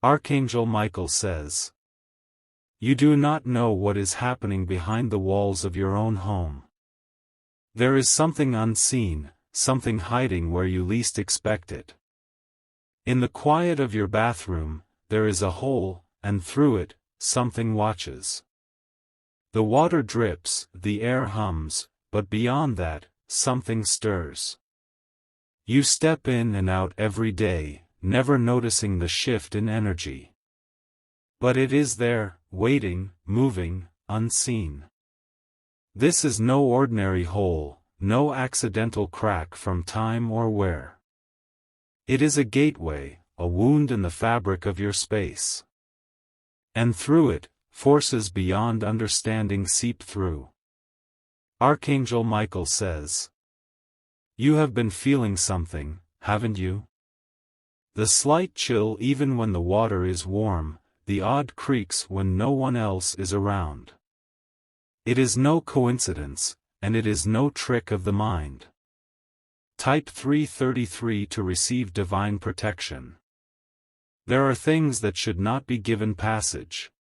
Archangel Michael says, "You do not know what is happening behind the walls of your own home. There is something unseen, something hiding where you least expect it. In the quiet of your bathroom, there is a hole, and through it, something watches. The water drips, the air hums, but beyond that, something stirs. You step in and out every day, never noticing the shift in energy. But it is there, waiting, moving, unseen. This is no ordinary hole, no accidental crack from time or wear. It is a gateway, a wound in the fabric of your space. And through it, forces beyond understanding seep through." Archangel Michael says, "You have been feeling something, haven't you? The slight chill even when the water is warm, the odd creaks when no one else is around. It is no coincidence, and it is no trick of the mind. Type 333 to receive divine protection. There are things that should not be given passage.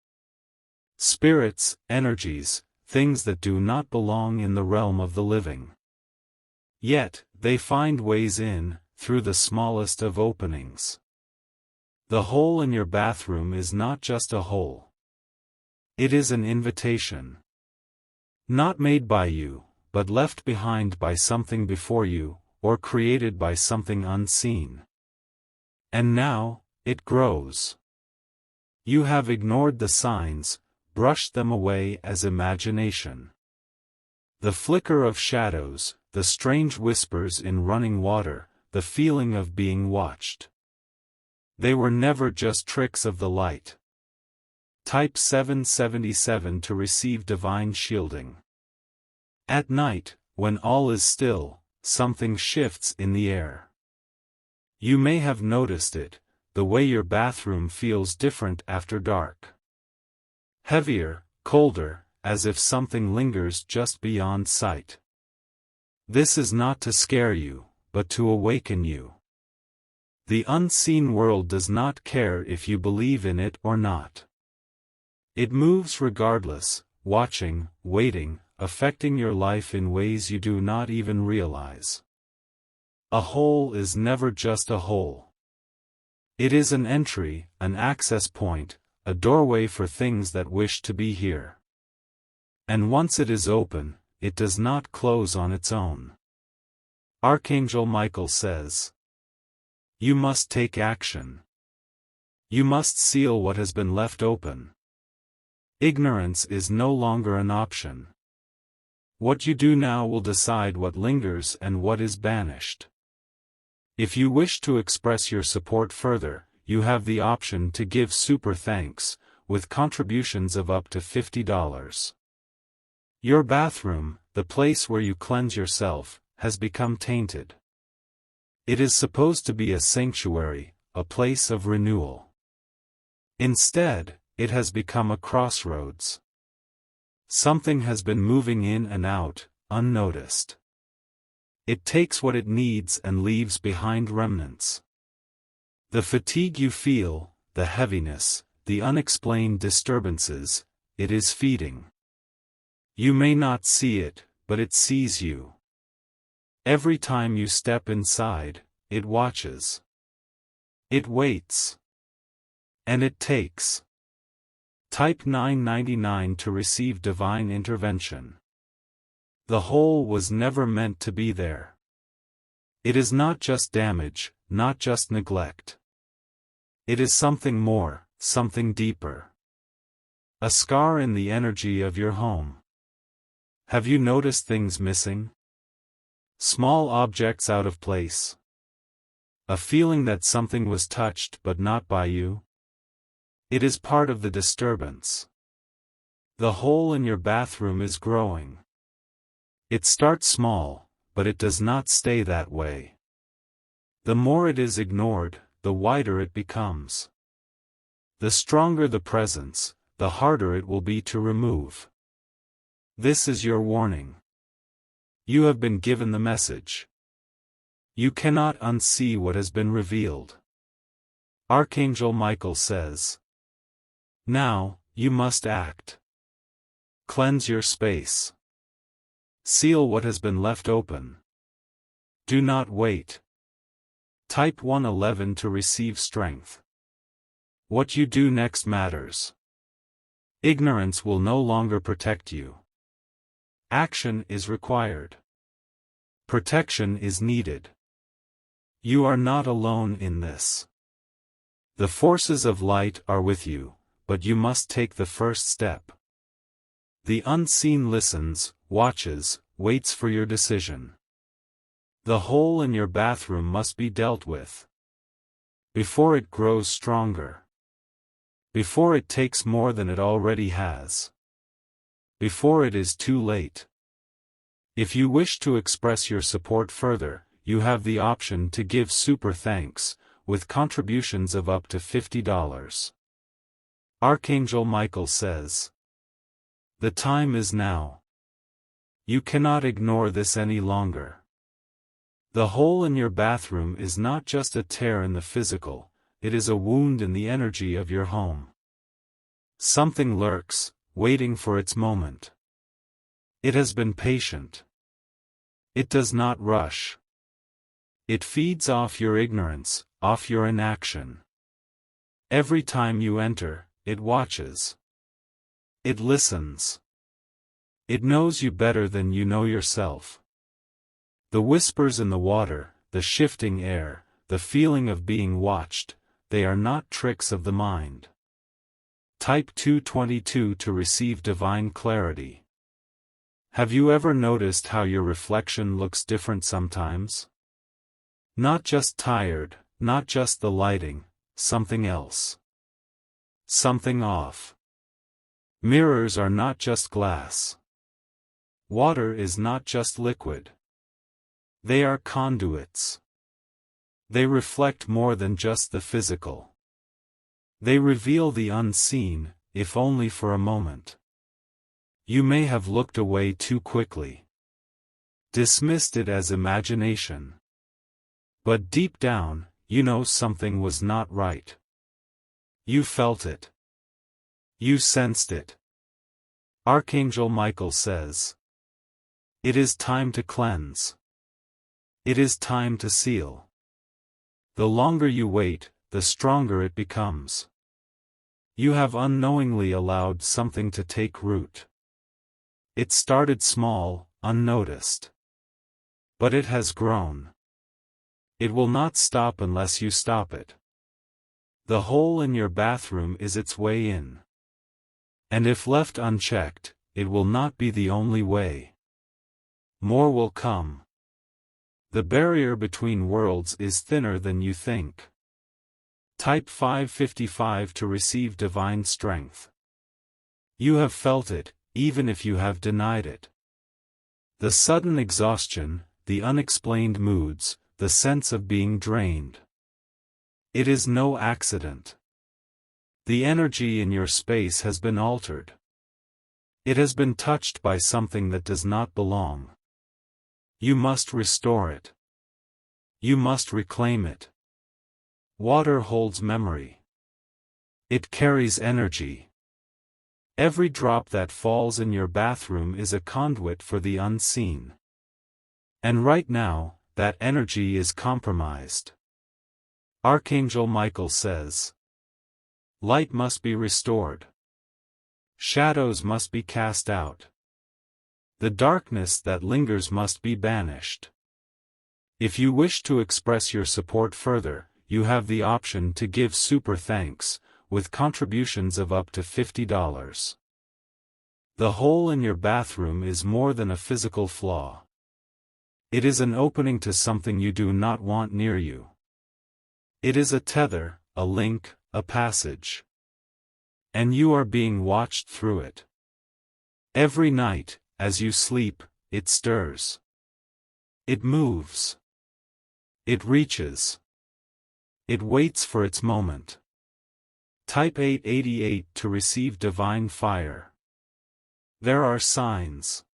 Spirits, energies, things that do not belong in the realm of the living. Yet, they find ways in, through the smallest of openings. The hole in your bathroom is not just a hole. It is an invitation. Not made by you, but left behind by something before you, or created by something unseen. And now, it grows. You have ignored the signs, brushed them away as imagination. The flicker of shadows, the strange whispers in running water, the feeling of being watched. They were never just tricks of the light. Type 777 to receive divine shielding. At night, when all is still, something shifts in the air. You may have noticed it, the way your bathroom feels different after dark. Heavier, colder, as if something lingers just beyond sight. This is not to scare you, but to awaken you. The unseen world does not care if you believe in it or not. It moves regardless, watching, waiting, affecting your life in ways you do not even realize. A hole is never just a hole. It is an entry, an access point, a doorway for things that wish to be here. And once it is open, it does not close on its own. Archangel Michael says, "You must take action. You must seal what has been left open. Ignorance is no longer an option. What you do now will decide what lingers and what is banished. If you wish to express your support further, you have the option to give super thanks, with contributions of up to $50. Your bathroom, the place where you cleanse yourself, has become tainted. It is supposed to be a sanctuary, a place of renewal. Instead, it has become a crossroads. Something has been moving in and out, unnoticed. It takes what it needs and leaves behind remnants. The fatigue you feel, the heaviness, the unexplained disturbances, it is feeding. You may not see it, but it sees you. Every time you step inside, it watches. It waits. And it takes. Type 999 to receive divine intervention. The hole was never meant to be there. It is not just damage, not just neglect. It is something more, something deeper. A scar in the energy of your home. Have you noticed things missing? Small objects out of place. A feeling that something was touched but not by you? It is part of the disturbance. The hole in your bathroom is growing. It starts small, but it does not stay that way. The more it is ignored, the wider it becomes. The stronger the presence, the harder it will be to remove. This is your warning. You have been given the message. You cannot unsee what has been revealed. Archangel Michael says, now, you must act. Cleanse your space. Seal what has been left open. Do not wait. Type 111 to receive strength. What you do next matters. Ignorance will no longer protect you. Action is required. Protection is needed. You are not alone in this. The forces of light are with you, but you must take the first step. The unseen listens, watches, waits for your decision. The hole in your bathroom must be dealt with. Before it grows stronger. Before it takes more than it already has. Before it is too late. If you wish to express your support further, you have the option to give super thanks, with contributions of up to $50. Archangel Michael says, the time is now. You cannot ignore this any longer. The hole in your bathroom is not just a tear in the physical, it is a wound in the energy of your home. Something lurks, waiting for its moment. It has been patient. It does not rush. It feeds off your ignorance, off your inaction. Every time you enter, it watches. It listens. It knows you better than you know yourself. The whispers in the water, the shifting air, the feeling of being watched, they are not tricks of the mind. Type 222 to receive divine clarity. Have you ever noticed how your reflection looks different sometimes? Not just tired, not just the lighting, something else. Something off. Mirrors are not just glass. Water is not just liquid. They are conduits. They reflect more than just the physical. They reveal the unseen, if only for a moment. You may have looked away too quickly. Dismissed it as imagination. But deep down, you know something was not right. You felt it. You sensed it. Archangel Michael says, it is time to cleanse. It is time to seal. The longer you wait, the stronger it becomes. You have unknowingly allowed something to take root. It started small, unnoticed. But it has grown. It will not stop unless you stop it. The hole in your bathroom is its way in. And if left unchecked, it will not be the only way. More will come. The barrier between worlds is thinner than you think. Type 555 to receive divine strength. You have felt it, even if you have denied it. The sudden exhaustion, the unexplained moods, the sense of being drained. It is no accident. The energy in your space has been altered. It has been touched by something that does not belong. You must restore it. You must reclaim it. Water holds memory. It carries energy. Every drop that falls in your bathroom is a conduit for the unseen. And right now, that energy is compromised. Archangel Michael says, light must be restored. Shadows must be cast out. The darkness that lingers must be banished. If you wish to express your support further, you have the option to give super thanks, with contributions of up to $50. The hole in your bathroom is more than a physical flaw. It is an opening to something you do not want near you. It is a tether, a link, a passage. And you are being watched through it. Every night, as you sleep, it stirs. It moves. It reaches. It waits for its moment. Type 888 to receive divine fire. There are signs.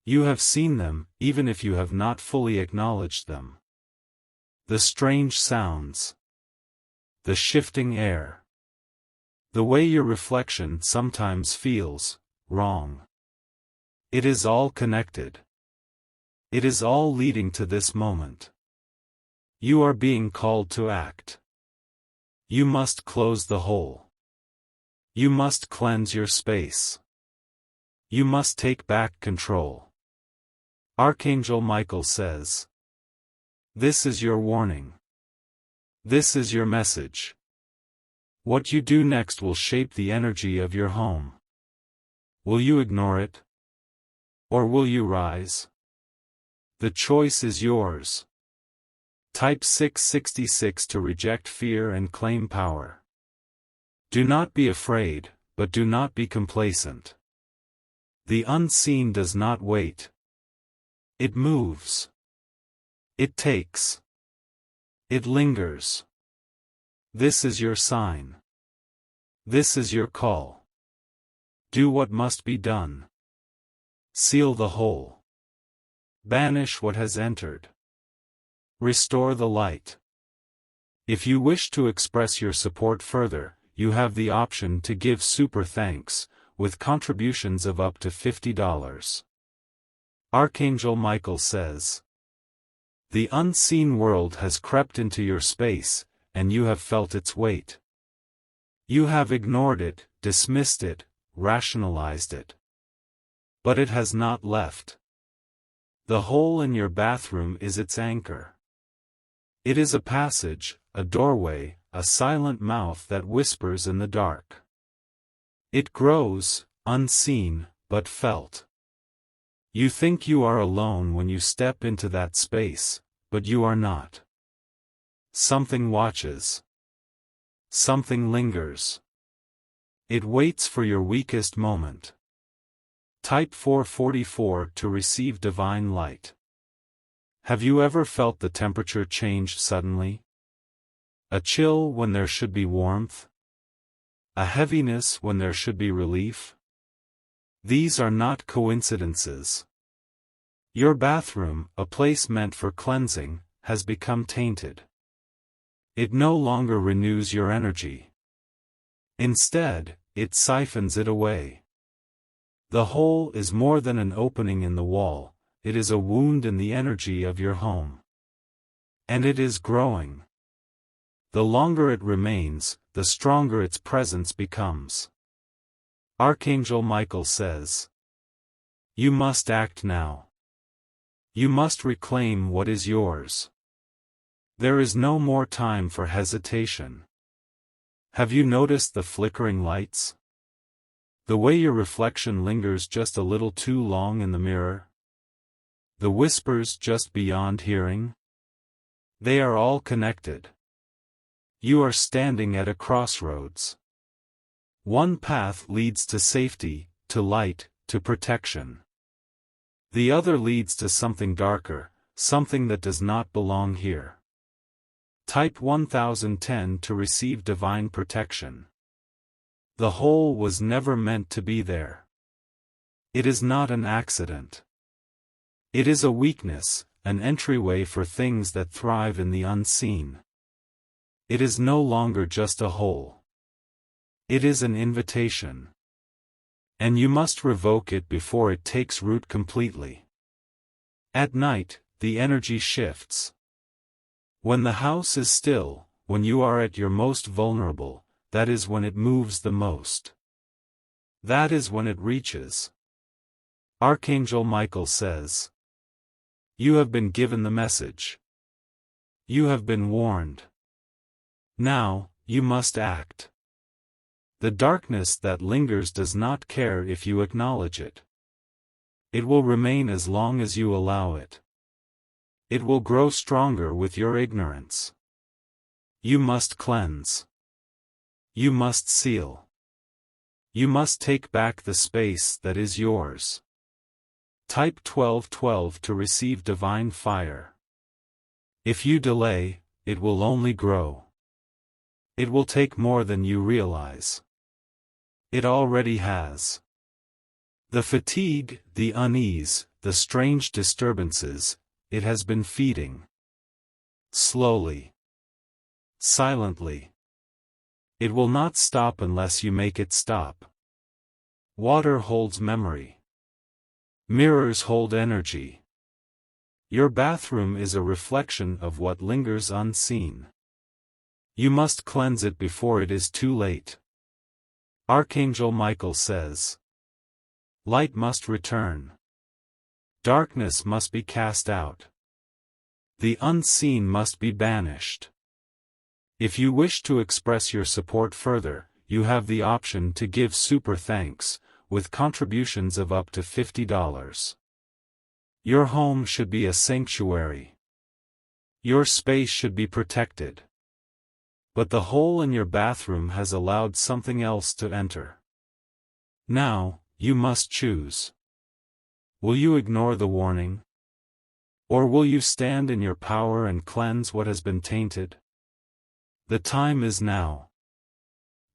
You have seen them, even if you have not fully acknowledged them. The strange sounds. the shifting air. The way your reflection sometimes feels wrong. It is all connected. It is all leading to this moment. You are being called to act. You must close the hole. You must cleanse your space. You must take back control. Archangel Michael says, this is your warning. This is your message. What you do next will shape the energy of your home. Will you ignore it? Or will you rise? The choice is yours. Type 666 to reject fear and claim power. Do not be afraid, but do not be complacent. The unseen does not wait. It moves. It takes. It lingers. This is your sign. This is your call. Do what must be done. Seal the hole. Banish what has entered. Restore the light. If you wish to express your support further, you have the option to give super thanks, with contributions of up to $50. Archangel Michael says, the unseen world has crept into your space, and you have felt its weight. You have ignored it, dismissed it, rationalized it. But it has not left. The hole in your bathroom is its anchor. It is a passage, a doorway, a silent mouth that whispers in the dark. It grows, unseen, but felt. You think you are alone when you step into that space, but you are not. Something watches. Something lingers. It waits for your weakest moment. Type 444 to receive divine light. Have you ever felt the temperature change suddenly? A chill when there should be warmth? A heaviness when there should be relief? These are not coincidences. Your bathroom, a place meant for cleansing, has become tainted. It no longer renews your energy. Instead, it siphons it away. The hole is more than an opening in the wall, it is a wound in the energy of your home. And it is growing. The longer it remains, the stronger its presence becomes. Archangel Michael says, you must act now. You must reclaim what is yours. There is no more time for hesitation. Have you noticed the flickering lights? The way your reflection lingers just a little too long in the mirror? The whispers just beyond hearing? They are all connected. You are standing at a crossroads. One path leads to safety, to light, to protection. The other leads to something darker, something that does not belong here. Type 1010 to receive divine protection. The hole was never meant to be there. It is not an accident. It is a weakness, an entryway for things that thrive in the unseen. It is no longer just a hole. It is an invitation. And you must revoke it before it takes root completely. At night, the energy shifts. When the house is still, when you are at your most vulnerable, that is when it moves the most. That is when it reaches. Archangel Michael says, you have been given the message. You have been warned. Now, you must act. The darkness that lingers does not care if you acknowledge it. It will remain as long as you allow it. It will grow stronger with your ignorance. You must cleanse. You must seal. You must take back the space that is yours. Type 1212 to receive divine fire. If you delay, it will only grow. It will take more than you realize. It already has. The fatigue, the unease, the strange disturbances, it has been feeding. Slowly. Silently. It will not stop unless you make it stop. Water holds memory. Mirrors hold energy. Your bathroom is a reflection of what lingers unseen. You must cleanse it before it is too late. Archangel Michael says, light must return. Darkness must be cast out. The unseen must be banished. If you wish to express your support further, you have the option to give super thanks, with contributions of up to $50. Your home should be a sanctuary. Your space should be protected. But the hole in your bathroom has allowed something else to enter. Now, you must choose. Will you ignore the warning? Or will you stand in your power and cleanse what has been tainted? The time is now.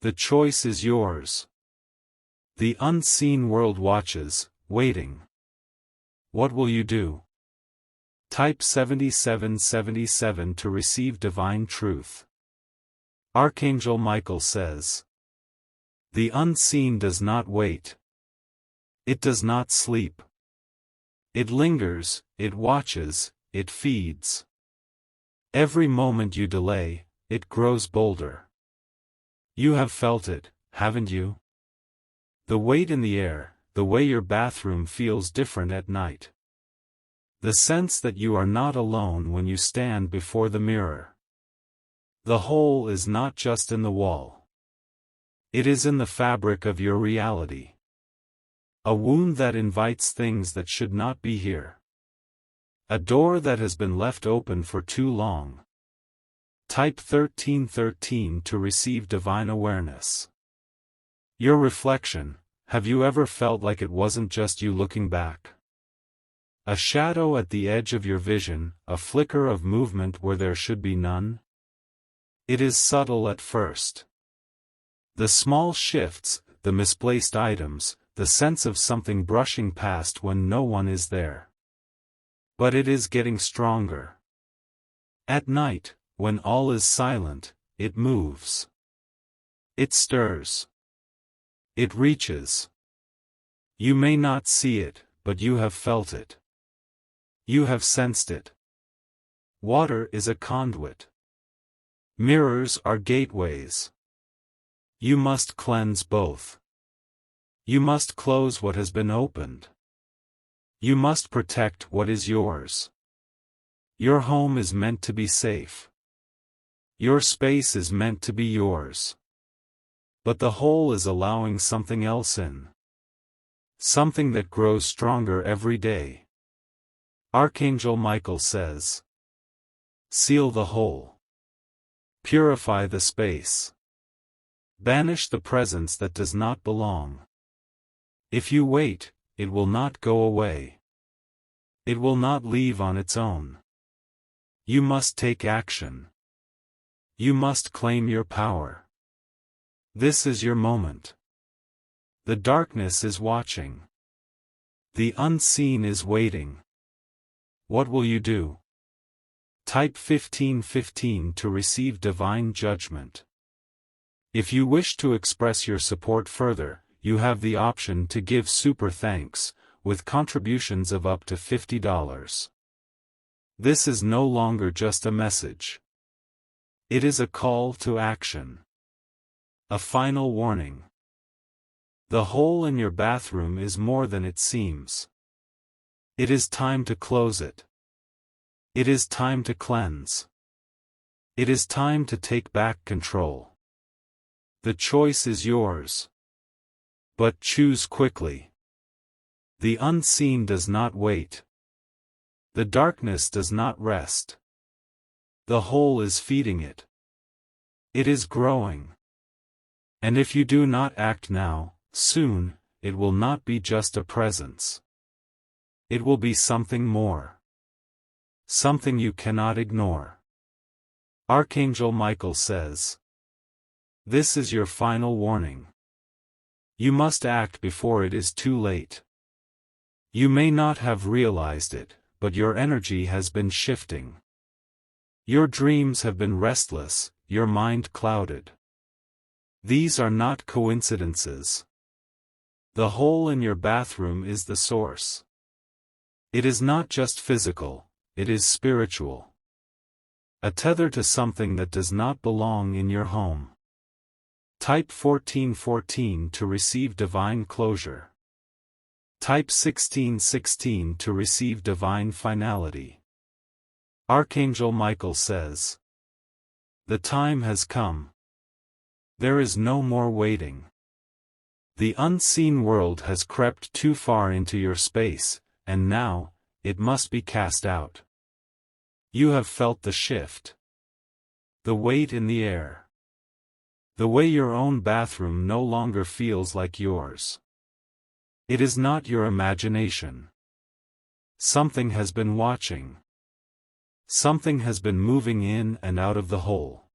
The choice is yours. The unseen world watches, waiting. What will you do? Type 7777 to receive divine truth. Archangel Michael says, the unseen does not wait. It does not sleep. It lingers, it watches, it feeds. Every moment you delay, it grows bolder. You have felt it, haven't you? The weight in the air, the way your bathroom feels different at night. The sense that you are not alone when you stand before the mirror. The hole is not just in the wall. It is in the fabric of your reality. A wound that invites things that should not be here. A door that has been left open for too long. Type 1313 to receive divine awareness. Your reflection, have you ever felt like it wasn't just you looking back? A shadow at the edge of your vision, a flicker of movement where there should be none? It is subtle at first. The small shifts, the misplaced items, the sense of something brushing past when no one is there. But it is getting stronger. At night, when all is silent, it moves. It stirs. It reaches. You may not see it, but you have felt it. You have sensed it. Water is a conduit. Mirrors are gateways. You must cleanse both. You must close what has been opened. You must protect what is yours. Your home is meant to be safe. Your space is meant to be yours. But the hole is allowing something else in. Something that grows stronger every day. Archangel Michael says, seal the hole. Purify the space. Banish the presence that does not belong. If you wait, it will not go away. It will not leave on its own. You must take action. You must claim your power. This is your moment. The darkness is watching. The unseen is waiting. What will you do? Type 1515 to receive divine judgment. If you wish to express your support further, you have the option to give super thanks, with contributions of up to $50. This is no longer just a message. It is a call to action. A final warning. The hole in your bathroom is more than it seems. It is time to close it. It is time to cleanse. It is time to take back control. The choice is yours. But choose quickly. The unseen does not wait. The darkness does not rest. The hole is feeding it. It is growing. And if you do not act now, soon, it will not be just a presence. It will be something more. Something you cannot ignore. Archangel Michael says, this is your final warning. You must act before it is too late. You may not have realized it, but your energy has been shifting. Your dreams have been restless, your mind clouded. These are not coincidences. The hole in your bathroom is the source. It is not just physical, it is spiritual. A tether to something that does not belong in your home. Type 1414 to receive divine closure. Type 1616 to receive divine finality. Archangel Michael says, "The time has come. There is no more waiting. The unseen world has crept too far into your space, and now, it must be cast out." You have felt the shift. The weight in the air. The way your own bathroom no longer feels like yours. It is not your imagination. Something has been watching. Something has been moving in and out of the hole.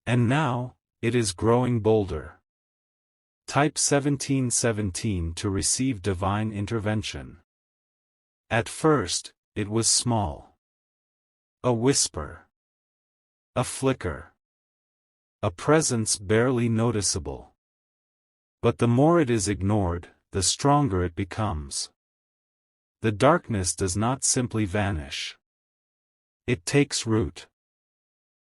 And now, it is growing bolder. Type 1717 to receive divine intervention. At first, it was small. A whisper. A flicker. A presence barely noticeable. But the more it is ignored, the stronger it becomes. The darkness does not simply vanish. It takes root.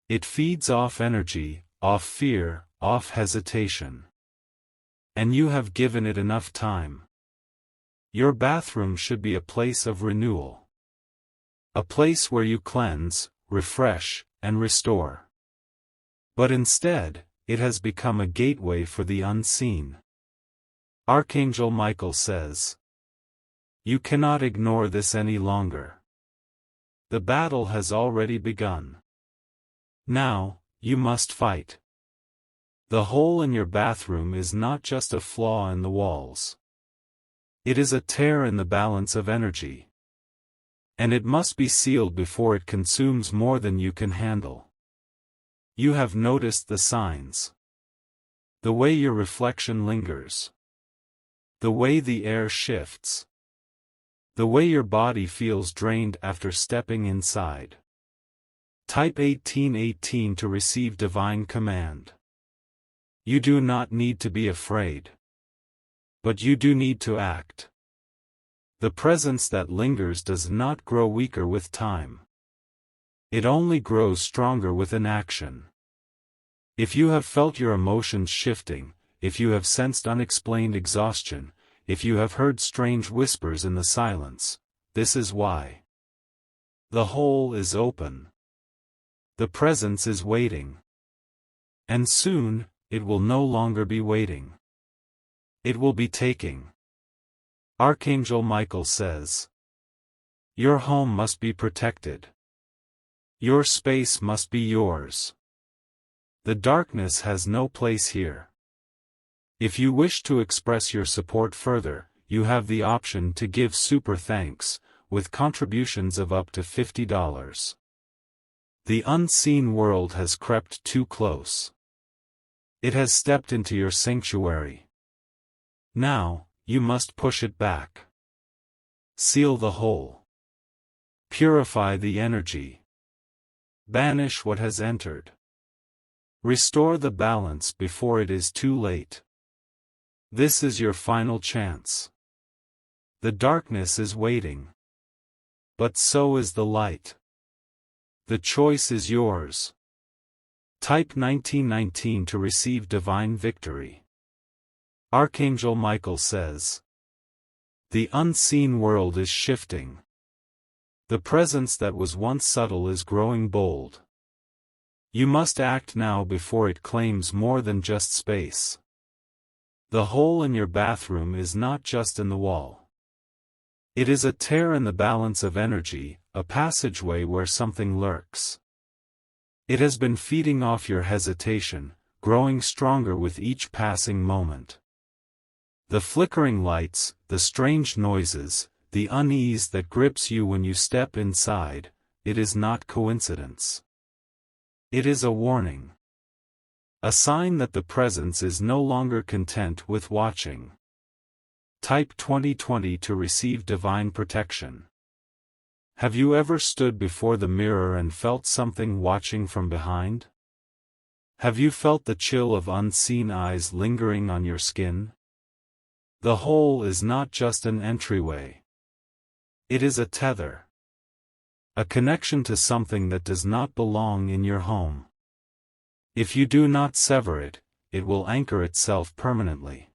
It feeds off energy, off fear, off hesitation. And you have given it enough time. Your bathroom should be a place of renewal. A place where you cleanse, refresh, and restore. But instead, it has become a gateway for the unseen. Archangel Michael says, "You cannot ignore this any longer. The battle has already begun. Now, you must fight." The hole in your bathroom is not just a flaw in the walls. It is a tear in the balance of energy. And it must be sealed before it consumes more than you can handle. You have noticed the signs. The way your reflection lingers. The way the air shifts. The way your body feels drained after stepping inside. Type 1818 to receive divine command. You do not need to be afraid. But you do need to act. The presence that lingers does not grow weaker with time. It only grows stronger with inaction. If you have felt your emotions shifting, if you have sensed unexplained exhaustion, if you have heard strange whispers in the silence, this is why. The hole is open. The presence is waiting. And soon, it will no longer be waiting. It will be taking. Archangel Michael says, "Your home must be protected. Your space must be yours. The darkness has no place here." If you wish to express your support further, you have the option to give super thanks, with contributions of up to $50. The unseen world has crept too close. It has stepped into your sanctuary. Now, you must push it back. Seal the hole. Purify the energy. Banish what has entered. Restore the balance before it is too late. This is your final chance. The darkness is waiting. But so is the light. The choice is yours. Type 1919 to receive divine victory. Archangel Michael says, "The unseen world is shifting. The presence that was once subtle is growing bold. You must act now before it claims more than just space. The hole in your bathroom is not just in the wall. It is a tear in the balance of energy, a passageway where something lurks. It has been feeding off your hesitation, growing stronger with each passing moment. The flickering lights, the strange noises, the unease that grips you when you step inside, it is not coincidence. It is a warning. A sign that the presence is no longer content with watching. Type 2020 to receive divine protection. Have you ever stood before the mirror and felt something watching from behind? Have you felt the chill of unseen eyes lingering on your skin? The hole is not just an entryway. It is a tether. A connection to something that does not belong in your home. If you do not sever it, it will anchor itself permanently.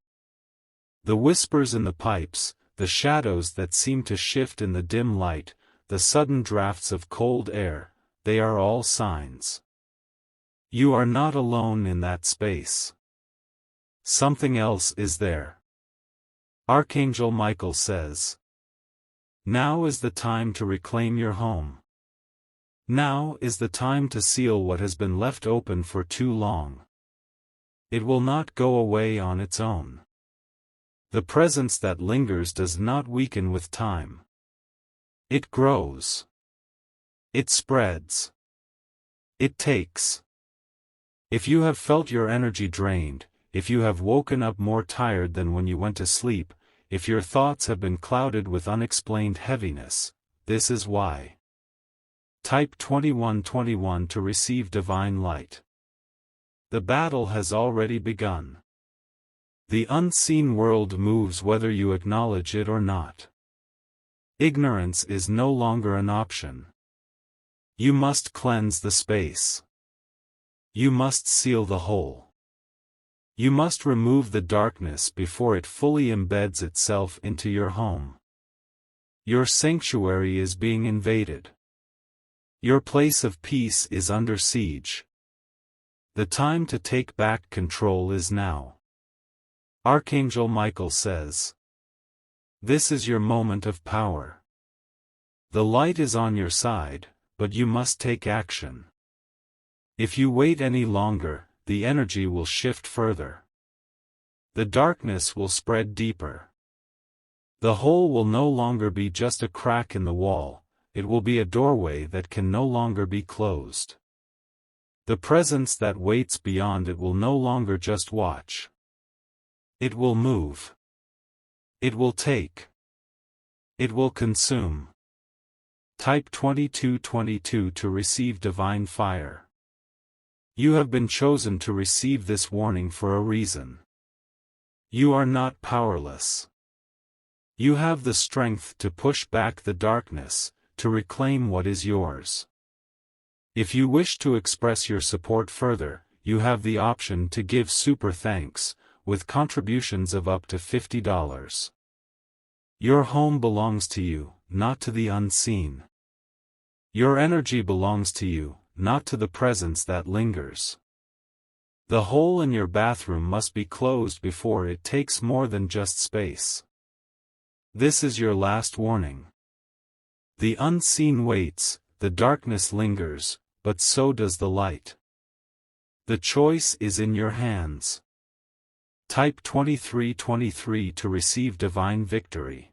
The whispers in the pipes, the shadows that seem to shift in the dim light, the sudden drafts of cold air, they are all signs. You are not alone in that space. Something else is there. Archangel Michael says, now is the time to reclaim your home. Now is the time to seal what has been left open for too long. It will not go away on its own. The presence that lingers does not weaken with time. It grows. It spreads. It takes. If you have felt your energy drained, if you have woken up more tired than when you went to sleep, if your thoughts have been clouded with unexplained heaviness, this is why. Type 2121 to receive divine light. The battle has already begun. The unseen world moves whether you acknowledge it or not. Ignorance is no longer an option. You must cleanse the space. You must seal the hole. You must remove the darkness before it fully embeds itself into your home. Your sanctuary is being invaded. Your place of peace is under siege. The time to take back control is now. Archangel Michael says, this is your moment of power. The light is on your side, but you must take action. If you wait any longer, the energy will shift further. The darkness will spread deeper. The hole will no longer be just a crack in the wall, it will be a doorway that can no longer be closed. The presence that waits beyond it will no longer just watch. It will move. It will take. It will consume. Type 2222 to receive divine fire. You have been chosen to receive this warning for a reason. You are not powerless. You have the strength to push back the darkness, to reclaim what is yours. If you wish to express your support further, you have the option to give super thanks, with contributions of up to $50. Your home belongs to you, not to the unseen. Your energy belongs to you, not to the presence that lingers. The hole in your bathroom must be closed before it takes more than just space. This is your last warning. The unseen waits, the darkness lingers, but so does the light. The choice is in your hands. Type 2323 to receive divine victory.